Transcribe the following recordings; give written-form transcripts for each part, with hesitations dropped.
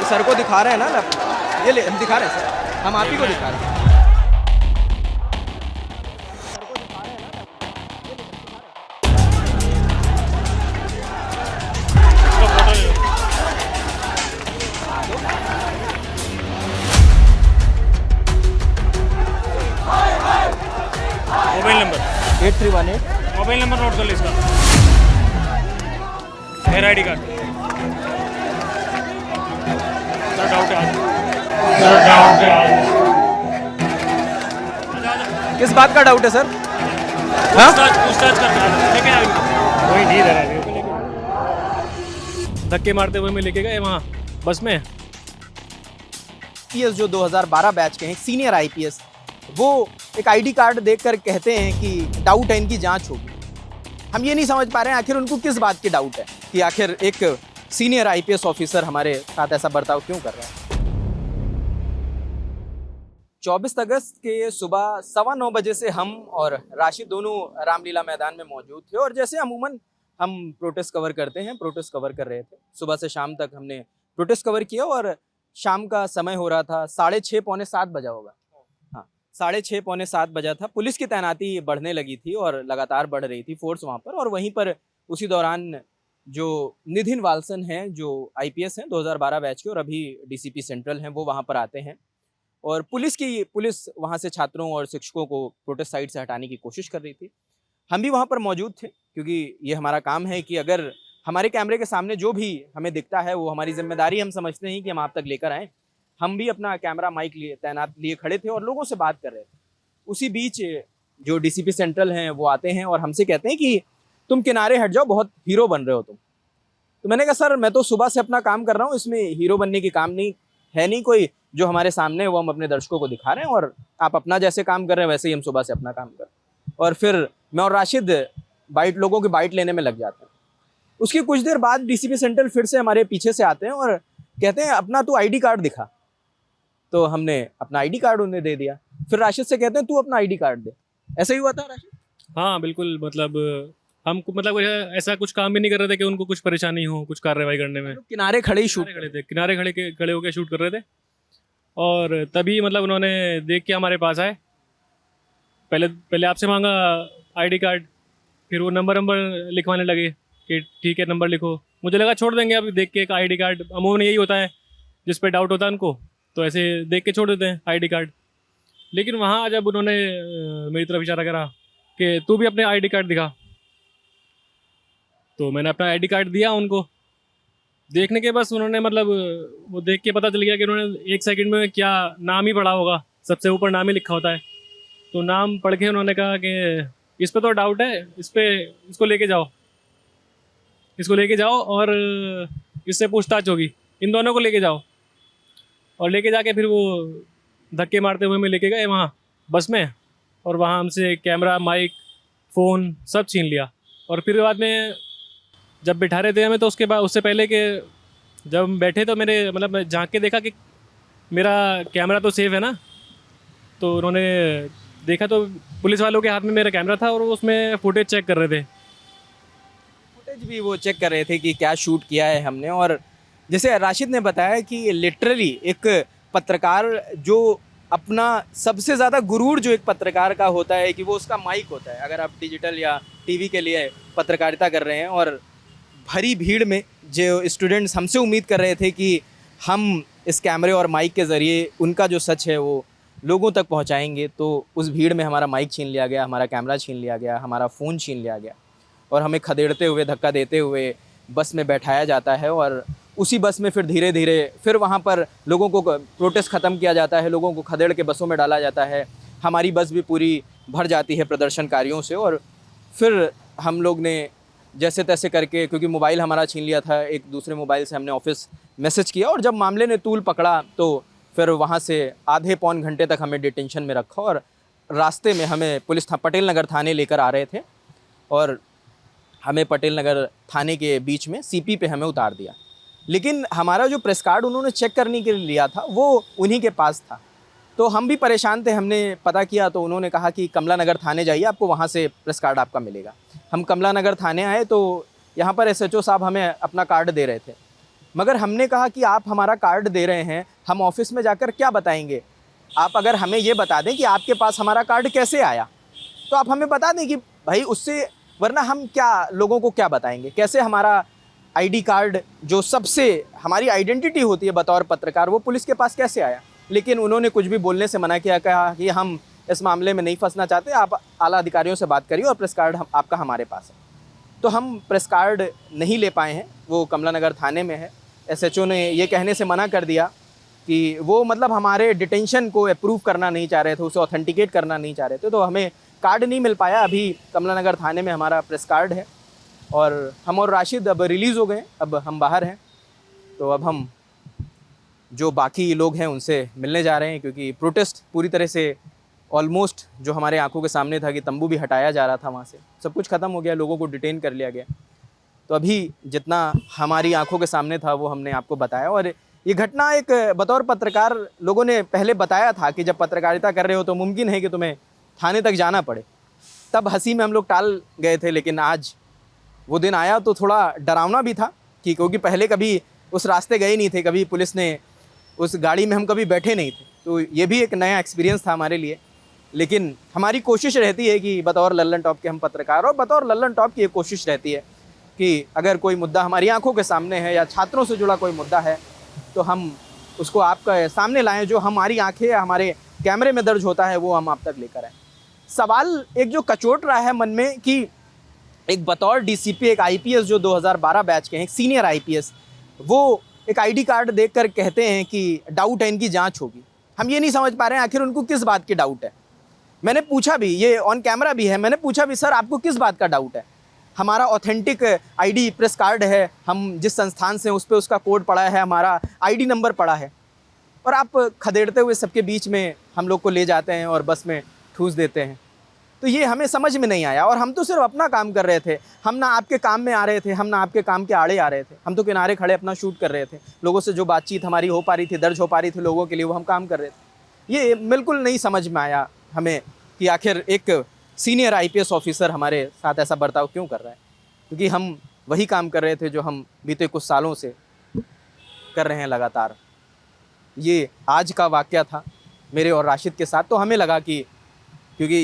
Sir को दिखा रहे हैं ना, ये ले हम दिखा रहे हैं सर, हम आप ही को दिखा रहे हैं। Mobile number 8318 mobile number note कर लो इसका, मेरा आईडी कार्ड। सर डाउट है किस बात का डाउट है सर? हाँ पूछताछ कर लेके आएंगे, वही नहीं रहा धक्के मारते हुए मैं लेके गए वहाँ बस में। आईपीएस जो 2012 बैच के हैं, सीनियर आईपीएस, वो एक आईडी कार्ड देखकर कहते हैं कि डाउट है, इनकी जांच होगी। हम ये नहीं समझ पा रहे हैं आखिर उनको किस बात की डाउट है कि आखिर एक सीनियर आईपीएस ऑफिसर हमारे साथ ऐसा बर्ताव क्यों कर रहा है। 24 अगस्त के सुबह 9:15 बजे से हम और राशिद दोनों रामलीला मैदान में मौजूद थे और जैसे अमूमन हम प्रोटेस्ट कवर करते हैं, प्रोटेस्ट कवर कर रहे थे। सुबह से शाम तक हमने प्रोटेस्ट कवर किया और शाम का समय हो रहा था 6:30 पौने 7 बजा होगा, हाँ 6:30 पौने 7 बजा था। पुलिस की तैनाती बढ़ने लगी थी और लगातार बढ़ रही थी फोर्स वहाँ पर। और वहीं पर उसी दौरान जो निधिन वालसन हैं, जो आईपीएस हैं 2012 बैच के और अभी डीसीपी सेंट्रल हैं, वो वहाँ पर आते हैं और पुलिस वहाँ से छात्रों और शिक्षकों को प्रोटेस्ट साइट से हटाने की कोशिश कर रही थी। हम भी वहाँ पर मौजूद थे क्योंकि ये हमारा काम है कि अगर हमारे कैमरे के सामने जो भी हमें दिखता है वो हमारी जिम्मेदारी हम समझते हैं कि हम आप तक लेकर आएँ। हम भी अपना कैमरा माइक लिए तैनात लिए खड़े थे और लोगों से बात कर रहे थे। उसी बीच जो डीसीपी सेंट्रल हैं वो आते हैं और हमसे कहते हैं कि तुम किनारे हट जाओ, बहुत हीरो बन रहे हो तुम। तो मैंने कहा सर मैं तो सुबह से अपना काम कर रहा हूँ, इसमें हीरो बनने की काम नहीं है, नहीं कोई जो हमारे सामने है वो हम अपने दर्शकों को दिखा रहे हैं और आप अपना जैसे काम कर रहे हैं वैसे ही हम सुबह से अपना काम कर रहे हैं। और फिर मैं और राशिद लोगों की बाइट लेने में लग जाते हैं। उसकी कुछ देर बाद डीसीपी सेंट्रल फिर से हमारे पीछे से आते हैं और कहते हैं अपना तू आईडी कार्ड दिखा। तो हमने अपना आईडी कार्ड उन्हें दे दिया। फिर राशिद से कहते हैं तू अपना आईडी कार्ड दे। ऐसा ही हुआ था राशिद? हाँ बिल्कुल, मतलब हम मतलब ऐसा कुछ काम भी नहीं कर रहे थे कि उनको कुछ परेशानी हो कुछ कार्रवाई करने में। किनारे खड़े ही शूट खड़े थे, किनारे खड़े होकर शूट कर रहे थे और तभी मतलब उन्होंने देख के हमारे पास आए। पहले आपसे मांगा आईडी कार्ड, फिर वो नंबर लिखवाने लगे कि ठीक है नंबर लिखो। मुझे लगा छोड़ देंगे अब देख के एक आईडी कार्ड, अमूमन यही होता है जिस पे डाउट होता है उनको, तो ऐसे देख के छोड़ देते हैं आईडी कार्ड। लेकिन वहाँ जब उन्होंने मेरी तरफ इशारा करा कि तू भी अपने आईडी कार्ड दिखा, तो मैंने अपना आईडी कार्ड दिया उनको। देखने के बस उन्होंने मतलब वो देख के पता चल गया कि उन्होंने 1 सेकंड में क्या नाम ही पढ़ा होगा, सबसे ऊपर नाम ही लिखा होता है। तो नाम पढ़ के उन्होंने कहा कि इस पे तो डाउट है, इसको लेके जाओ और इससे पूछताछ होगी, इन दोनों को लेके जाओ। और लेके जाके फिर वो धक्के मारते हुए मैं लेके गए वहाँ बस में और वहाँ हमसे कैमरा, माइक, फ़ोन सब छीन लिया। और फिर बाद में जब बिठा रहे थे हमें, तो उसके बाद उससे पहले कि जब हम बैठे तो मेरे मतलब मैं झांक के देखा कि मेरा कैमरा तो सेफ है ना। तो उन्होंने देखा तो पुलिस वालों के हाथ में मेरा कैमरा था और वो उसमें फुटेज चेक कर रहे थे। फुटेज भी वो चेक कर रहे थे कि क्या शूट किया है हमने। और जैसे राशिद ने बताया कि लिटरली एक पत्रकार जो अपना सबसे ज़्यादा गुरूर जो एक पत्रकार का होता है कि वो उसका माइक होता है। अगर आप डिजिटल या टीवी के लिए पत्रकारिता कर रहे हैं और भरी भीड़ में जो स्टूडेंट्स हमसे उम्मीद कर रहे थे कि हम इस कैमरे और माइक के ज़रिए उनका जो सच है वो लोगों तक पहुंचाएंगे, तो उस भीड़ में हमारा माइक छीन लिया गया, हमारा कैमरा छीन लिया गया, हमारा फ़ोन छीन लिया गया और हमें खदेड़ते हुए, धक्का देते हुए बस में बैठाया जाता है। और उसी बस में फिर धीरे धीरे फिर वहाँ पर लोगों को प्रोटेस्ट ख़त्म किया जाता है, लोगों को खदेड़ के बसों में डाला जाता है। हमारी बस भी पूरी भर जाती है प्रदर्शनकारियों से। और फिर हम लोग ने जैसे तैसे करके, क्योंकि मोबाइल हमारा छीन लिया था, एक दूसरे मोबाइल से हमने ऑफिस मैसेज किया और जब मामले ने तूल पकड़ा तो फिर वहाँ से आधे पौन घंटे तक हमें डिटेंशन में रखा और रास्ते में हमें पुलिस पटेल नगर थाने लेकर आ रहे थे और हमें पटेल नगर थाने के बीच में सीपी पे हमें उतार दिया। लेकिन हमारा जो प्रेस कार्ड उन्होंने चेक करने के लिए लिया था वो उन्हीं के पास था। तो हम भी परेशान थे, हमने पता किया तो उन्होंने कहा कि कमला नगर थाने जाइए, आपको वहाँ से प्रेस कार्ड आपका मिलेगा। हम कमला नगर थाने आए तो यहाँ पर एसएचओ साहब हमें अपना कार्ड दे रहे थे। मगर हमने कहा कि आप हमारा कार्ड दे रहे हैं, हम ऑफिस में जाकर क्या बताएंगे? आप अगर हमें ये बता दें कि आपके पास हमारा कार्ड कैसे आया, तो आप हमें बता दें कि भाई उससे, वरना हम क्या लोगों को क्या बताएंगे? कैसे हमारा आईडी कार्ड जो सबसे हमारी आइडेंटिटी होती है बतौर पत्रकार, वो पुलिस के पास कैसे आया? लेकिन उन्होंने कुछ भी बोलने से मना किया, कहा कि हम इस मामले में नहीं फंसना चाहते, आप आला अधिकारियों से बात करिए और प्रेस कार्ड आपका हमारे पास है। तो हम प्रेस कार्ड नहीं ले पाए हैं, वो कमला नगर थाने में है। एसएचओ ने ये कहने से मना कर दिया कि वो मतलब हमारे डिटेंशन को अप्रूव करना नहीं चाह रहे थे, उसे ऑथेंटिकेट करना नहीं चाह रहे थे, तो हमें कार्ड नहीं मिल पाया। अभी कमला नगर थाने में हमारा प्रेस कार्ड है और हम और राशिद अब रिलीज़ हो गए, अब हम बाहर हैं। तो अब हम जो बाकी लोग हैं उनसे मिलने जा रहे हैं, क्योंकि प्रोटेस्ट पूरी तरह से ऑलमोस्ट जो हमारे आंखों के सामने था कि तंबू भी हटाया जा रहा था वहाँ से, सब कुछ ख़त्म हो गया, लोगों को डिटेन कर लिया गया। तो अभी जितना हमारी आंखों के सामने था वो हमने आपको बताया। और ये घटना एक बतौर पत्रकार, लोगों ने पहले बताया था कि जब पत्रकारिता कर रहे हो तो मुमकिन है कि तुम्हें थाने तक जाना पड़े, तब हंसी में हम लोग टाल गए थे। लेकिन आज वो दिन आया तो थोड़ा डरावना भी था, कि क्योंकि पहले कभी उस रास्ते गए नहीं थे, कभी पुलिस ने उस गाड़ी में हम कभी बैठे नहीं थे, तो ये भी एक नया एक्सपीरियंस था हमारे लिए। लेकिन हमारी कोशिश रहती है कि बतौर लल्लन टॉप के हम पत्रकार, और बतौर लल्लन टॉप की ये कोशिश रहती है कि अगर कोई मुद्दा हमारी आंखों के सामने है या छात्रों से जुड़ा कोई मुद्दा है, तो हम उसको आपके सामने लाएं, जो हमारी आंखें या हमारे कैमरे में दर्ज होता है वो हम आप तक लेकर आएँ। सवाल एक जो कचोट रहा है मन में कि एक बतौर डीसीपी, एक आईपीएस जो 2012 बैच के हैं, एक सीनियर आईपीएस, वो एक आईडी कार्ड देखकर कहते हैं कि डाउट है, इनकी जांच होगी। हम ये नहीं समझ पा रहे हैं आखिर उनको किस बात की डाउट है। मैंने पूछा भी, ये ऑन कैमरा भी है, मैंने पूछा भी, सर आपको किस बात का डाउट है? हमारा ऑथेंटिक आईडी प्रेस कार्ड है, हम जिस संस्थान से हैं उस पर उसका कोड पड़ा है, हमारा आईडी नंबर पड़ा है, और आप खदेड़ते हुए सबके बीच में हम लोग को ले जाते हैं और बस में ठूस देते हैं। तो ये हमें समझ में नहीं आया। और हम तो सिर्फ अपना काम कर रहे थे, हम ना आपके काम में आ रहे थे, हम ना आपके काम के आड़े आ रहे थे, हम तो किनारे खड़े अपना शूट कर रहे थे। लोगों से जो बातचीत हमारी हो पा रही थी, दर्ज हो पा रही थी लोगों के लिए, वो हम काम कर रहे थे। ये बिल्कुल नहीं समझ में आया हमें कि आखिर एक सीनियर आईपीएस ऑफिसर हमारे साथ ऐसा बर्ताव क्यों कर रहा है, क्योंकि हम वही काम कर रहे थे जो हम बीते कुछ सालों से कर रहे हैं लगातार। ये आज का वाकया था मेरे और राशिद के साथ। तो हमें लगा कि क्योंकि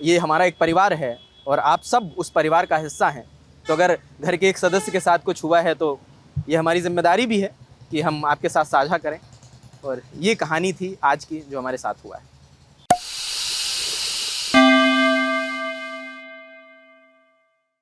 ये हमारा एक परिवार है और आप सब उस परिवार का हिस्सा हैं, तो अगर घर के एक सदस्य के साथ कुछ हुआ है तो ये हमारी जिम्मेदारी भी है कि हम आपके साथ साझा करें। और ये कहानी थी आज की जो हमारे साथ हुआ है।